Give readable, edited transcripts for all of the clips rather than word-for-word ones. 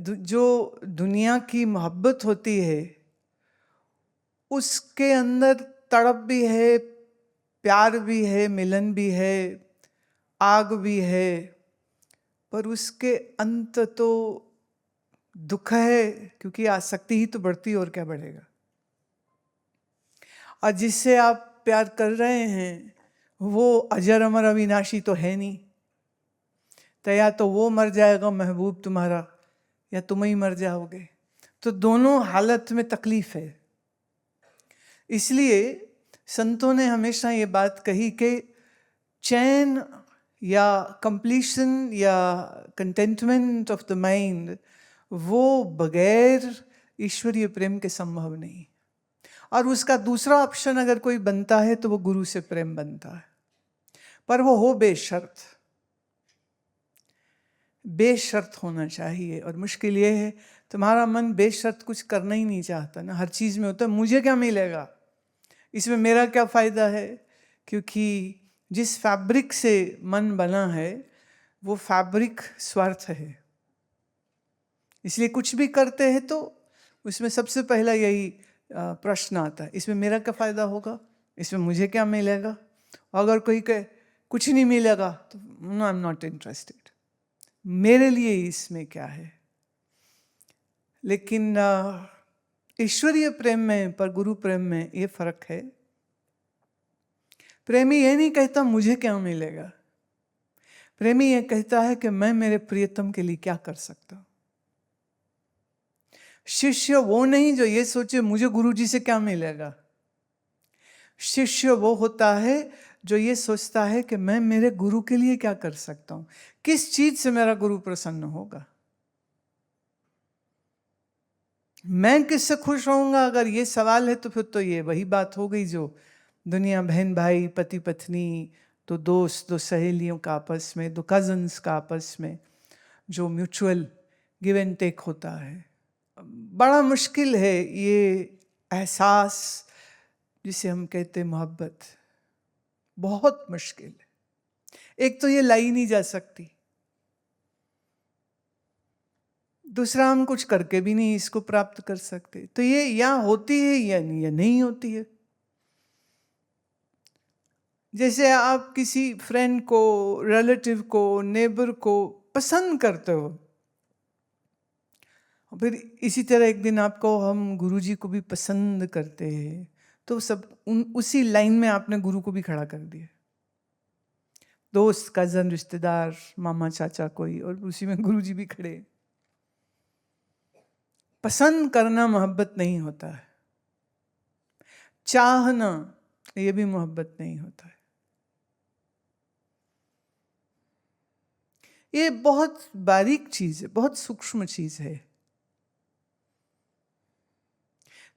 जो दुनिया की मोहब्बत होती है उसके अंदर तड़प भी है, प्यार भी है, मिलन भी है, आग भी है, पर उसके अंत तो दुख है, क्योंकि आसक्ति ही तो बढ़ती और क्या बढ़ेगा। और जिससे आप प्यार कर रहे हैं वो अजर अमर अविनाशी तो है नहीं, तो या तो वो मर जाएगा महबूब तुम्हारा या तुम ही मर जाओगे, तो दोनों हालत में तकलीफ है। इसलिए संतों ने हमेशा ये बात कही कि चैन या कंप्लीशन या कंटेंटमेंट ऑफ द माइंड वो बगैर ईश्वरीय प्रेम के संभव नहीं। और उसका दूसरा ऑप्शन अगर कोई बनता है तो वो गुरु से प्रेम बनता है, पर वो हो बेशर्त, बेशर्त होना चाहिए। और मुश्किल ये है तुम्हारा मन बेशर्त कुछ करना ही नहीं चाहता ना, हर चीज में होता है मुझे क्या मिलेगा, इसमें मेरा क्या फायदा है, क्योंकि जिस फैब्रिक से मन बना है वो फैब्रिक स्वार्थ है। इसलिए कुछ भी करते हैं तो उसमें सबसे पहला यही प्रश्न आता है, इसमें मेरा क्या फायदा होगा, इसमें मुझे क्या मिलेगा। अगर कोई कहे कुछ नहीं मिलेगा तो no, I am not interested, मेरे लिए इसमें क्या है। लेकिन ईश्वरीय प्रेम में, पर गुरु प्रेम में ये फर्क है। प्रेमी ये नहीं कहता मुझे क्या मिलेगा, प्रेमी ये कहता है कि मैं मेरे प्रियतम के लिए क्या कर सकता हूं। शिष्य वो नहीं जो ये सोचे मुझे गुरुजी से क्या मिलेगा, शिष्य वो होता है जो ये सोचता है कि मैं मेरे गुरु के लिए क्या कर सकता हूं, किस चीज से मेरा गुरु प्रसन्न होगा, मैं किससे खुश होऊंगा। अगर ये सवाल है तो फिर तो ये वही बात हो गई जो दुनिया बहन भाई, पति पत्नी, तो दोस्त, दो सहेलियों का आपस में, दो कजन्स का आपस में जो म्यूचुअल गिव एंड टेक होता है। बड़ा मुश्किल है ये एहसास जिसे हम कहते हैं मोहब्बत, बहुत मुश्किल है। एक तो ये लाई नहीं जा सकती, दूसरा हम कुछ करके भी नहीं इसको प्राप्त कर सकते। तो ये या होती है या नहीं होती है। जैसे आप किसी फ्रेंड को, रिलेटिव को, नेबर को पसंद करते हो, फिर इसी तरह एक दिन आपको हम गुरुजी को भी पसंद करते हैं, तो सब उसी लाइन में आपने गुरु को भी खड़ा कर दिया, दोस्त, कजन, रिश्तेदार, मामा, चाचा कोई, और उसी में गुरुजी भी खड़े। पसंद करना मोहब्बत नहीं होता है, चाहना ये भी मोहब्बत नहीं होता है। ये बहुत बारीक चीज है, बहुत सूक्ष्म चीज है।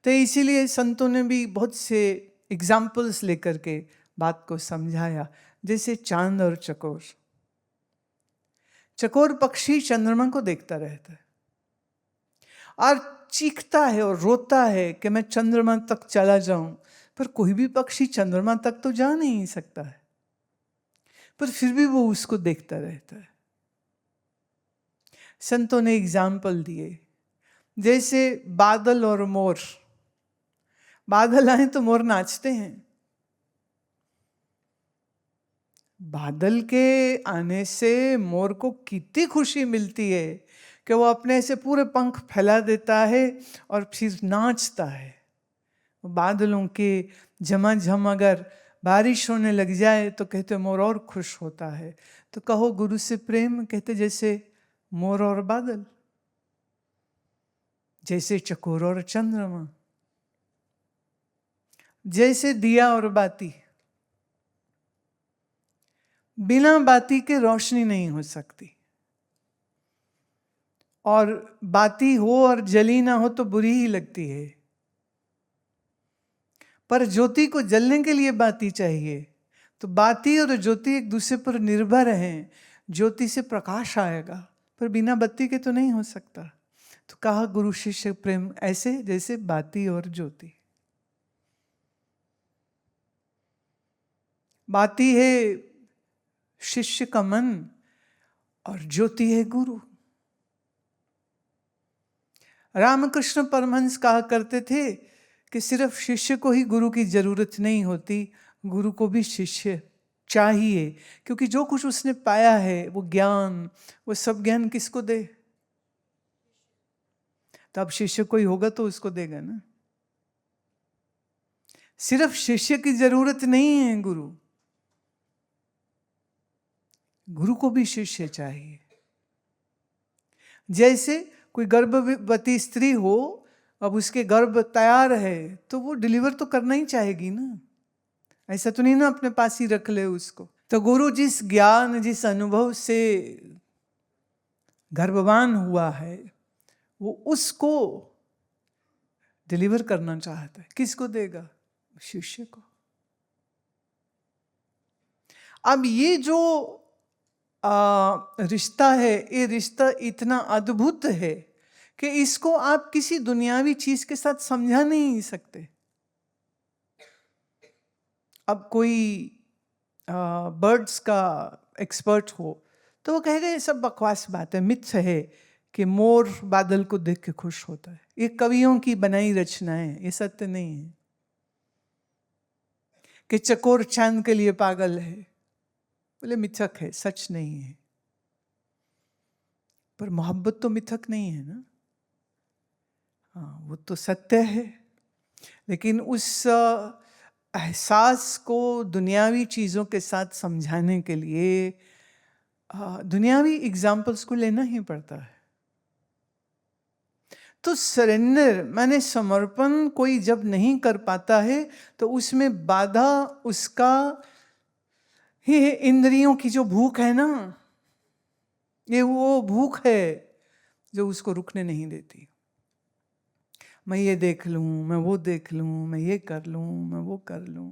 तो इसीलिए संतों ने भी बहुत से एग्जाम्पल्स लेकर के बात को समझाया। जैसे चांद और चकोर, चकोर पक्षी चंद्रमा को देखता रहता है और चीखता है और रोता है कि मैं चंद्रमा तक चला जाऊं, पर कोई भी पक्षी चंद्रमा तक तो जा नहीं सकता है, पर फिर भी वो उसको देखता रहता है। संतों ने एग्जाम्पल दिए, जैसे बादल और मोर। बादल आए तो मोर नाचते हैं, बादल के आने से मोर को कितनी खुशी मिलती है कि वो अपने से पूरे पंख फैला देता है और फिर नाचता है। बादलों के झमाझम अगर बारिश होने लग जाए तो कहते मोर और खुश होता है। तो कहो गुरु से प्रेम, कहते जैसे मोर और बादल, जैसे चकोर और चंद्रमा, जैसे दिया और बाती। बिना बाती के रोशनी नहीं हो सकती, और बाती हो और जली ना हो तो बुरी ही लगती है, पर ज्योति को जलने के लिए बाती चाहिए। तो बाती और ज्योति एक दूसरे पर निर्भर हैं, ज्योति से प्रकाश आएगा, पर बिना बत्ती के तो नहीं हो सकता। तो कहा गुरु शिष्य प्रेम ऐसे जैसे बाती और ज्योति। बाती है शिष्य का मन और ज्योति है गुरु। रामकृष्ण परमहंस कहा करते थे कि सिर्फ शिष्य को ही गुरु की जरूरत नहीं होती, गुरु को भी शिष्य चाहिए, क्योंकि जो कुछ उसने पाया है वो ज्ञान, वो सब ज्ञान किसको दे? तो अब शिष्य कोई होगा तो उसको देगा ना। सिर्फ शिष्य की जरूरत नहीं है गुरु, गुरु को भी शिष्य चाहिए। जैसे कोई गर्भवती स्त्री हो, अब उसके गर्भ तैयार है तो वो डिलीवर तो करना ही चाहेगी ना, ऐसा तो नहीं ना अपने पास ही रख ले उसको। तो गुरु जिस ज्ञान, जिस अनुभव से गर्भवान हुआ है, वो उसको डिलीवर करना चाहता है। किसको देगा? शिष्य को। अब ये जो रिश्ता है, ये रिश्ता इतना अद्भुत है कि इसको आप किसी दुनियावी चीज के साथ समझा नहीं सकते। अब कोई बर्ड्स का एक्सपर्ट हो तो वो कहेगा ये सब बकवास बात है, मिथ्स है कि मोर बादल को देख के खुश होता है, ये कवियों की बनाई रचनाएं, ये सत्य नहीं है। कि चकोर चांद के लिए पागल है, बोले मिथक है, सच नहीं है। पर मोहब्बत तो मिथक नहीं है ना, हाँ वो तो सत्य है। लेकिन उस एहसास को दुनियावी चीज़ों के साथ समझाने के लिए दुनियावी एग्जाम्पल्स को लेना ही पड़ता है। तो सरेंडर माने समर्पण कोई जब नहीं कर पाता है तो उसमें बाधा उसका ही इंद्रियों की जो भूख है ना, ये वो भूख है जो उसको रुकने नहीं देती। मैं ये देख लूं, मैं वो देख लूं, मैं ये कर लूं, मैं वो कर लूं।